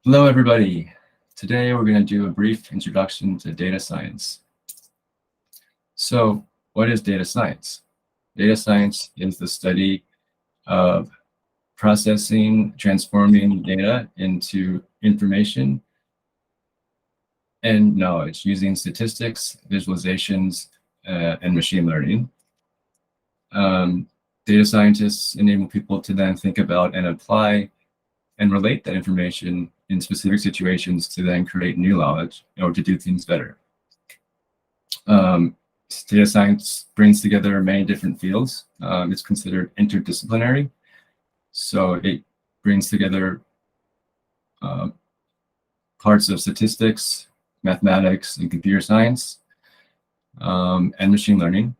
Hello, everybody. Today, we're going to do a brief introduction to data science. So, what is data science? Data science is the study of processing, transforming data into information and knowledge using statistics, visualizations, and machine learning. Data scientists enable people to then think about and apply and relate that information in specific situations to then create new knowledge or to do things better. Data science brings together many different fields. It's considered interdisciplinary. So it brings together parts of statistics, mathematics, and computer science, and machine learning.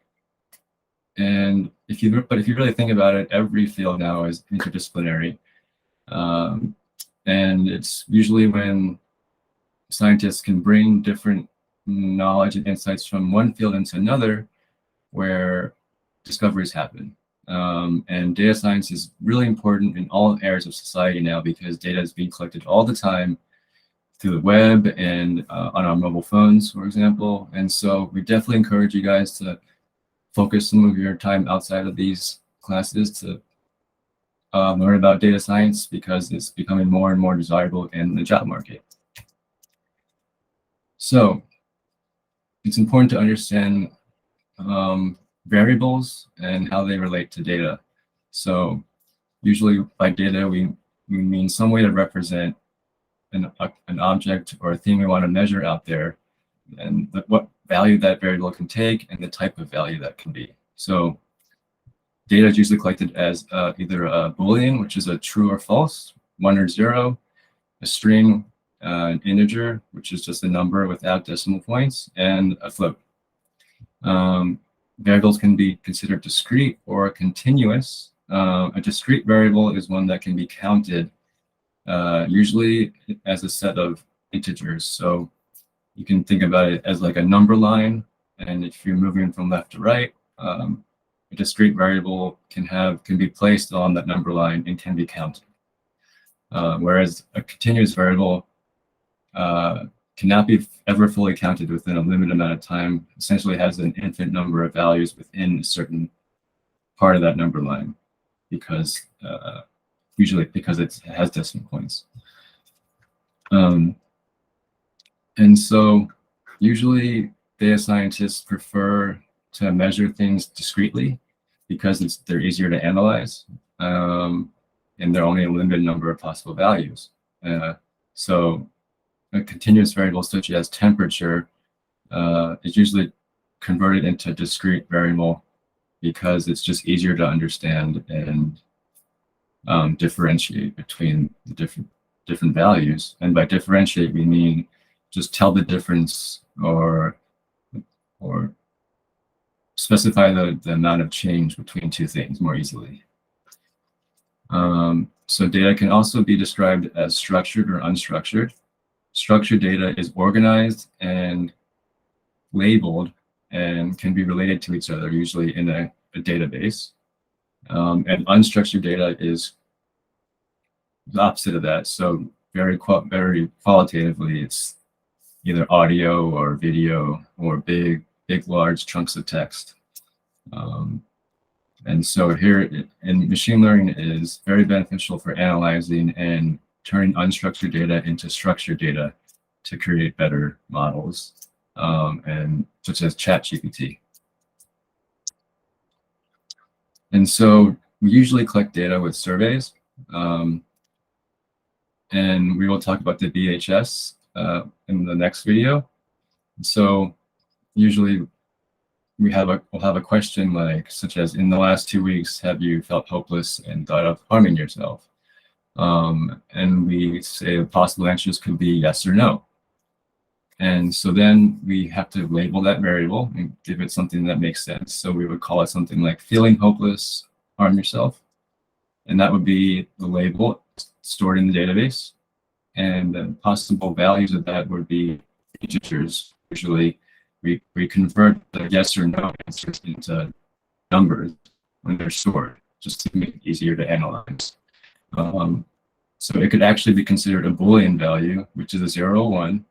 And if you really think about it, every field now is interdisciplinary. And it's usually when scientists can bring different knowledge and insights from one field into another where discoveries happen. And data science is really important in all areas of society now because data is being collected all the time through the web and on our mobile phones, for example. And so we definitely encourage you guys to focus some of your time outside of these classes to learn about data science because it's becoming more and more desirable in the job market. So it's important to understand variables and how they relate to data. So usually by data, we mean some way to represent an object or a thing we want to measure out there and what value that variable can take and the type of value that can be. So data is usually collected as either a Boolean, which is a true or false, 1 or 0, a string, an integer, which is just a number without decimal points, and a float. Variables can be considered discrete or continuous. A discrete variable is one that can be counted, usually as a set of integers. So you can think about it as like a number line, and if you're moving from left to right, a discrete variable can be placed on that number line and can be counted. Whereas a continuous variable cannot be ever fully counted within a limited amount of time, essentially has an infinite number of values within a certain part of that number line because usually because it has decimal points. And so usually data scientists prefer to measure things discretely because they're easier to analyze and there are only a limited number of possible values. So a continuous variable such as temperature is usually converted into a discrete variable because it's just easier to understand and differentiate between the different values. And by differentiate, we mean just tell the difference or specify the amount of change between two things more easily. So data can also be described as structured or unstructured. Structured data is organized and labeled and can be related to each other, usually in a database. And unstructured data is the opposite of that. So very qualitatively, it's either audio or video or big, large chunks of text. And so here in machine learning is very beneficial for analyzing and turning unstructured data into structured data to create better models, and such as ChatGPT. And so we usually collect data with surveys, and we will talk about the BHS in the next video. So usually we'll have a question like, such as, in the last 2 weeks, have you felt hopeless and thought of harming yourself? And we say the possible answers could be yes or no. And so then we have to label that variable and give it something that makes sense. So we would call it something like feeling hopeless, harm yourself. And that would be the label stored in the database. And the possible values of that would be integers. Usually we convert the yes or no answers into numbers when they're stored, just to make it easier to analyze. So it could actually be considered a Boolean value, which is a 0 or 1.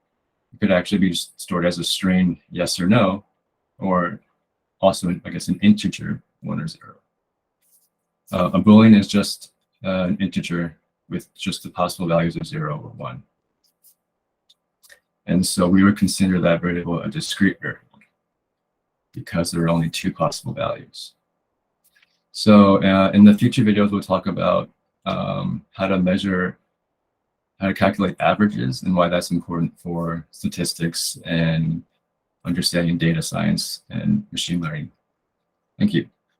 It could actually be stored as a string, yes or no, or also, I guess, an integer, 1 or 0. A Boolean is just an integer with just the possible values of 0 or 1. And so we would consider that variable a discrete variable because there are only 2 possible values. So in the future videos, we'll talk about how to calculate averages and why that's important for statistics and understanding data science and machine learning. Thank you.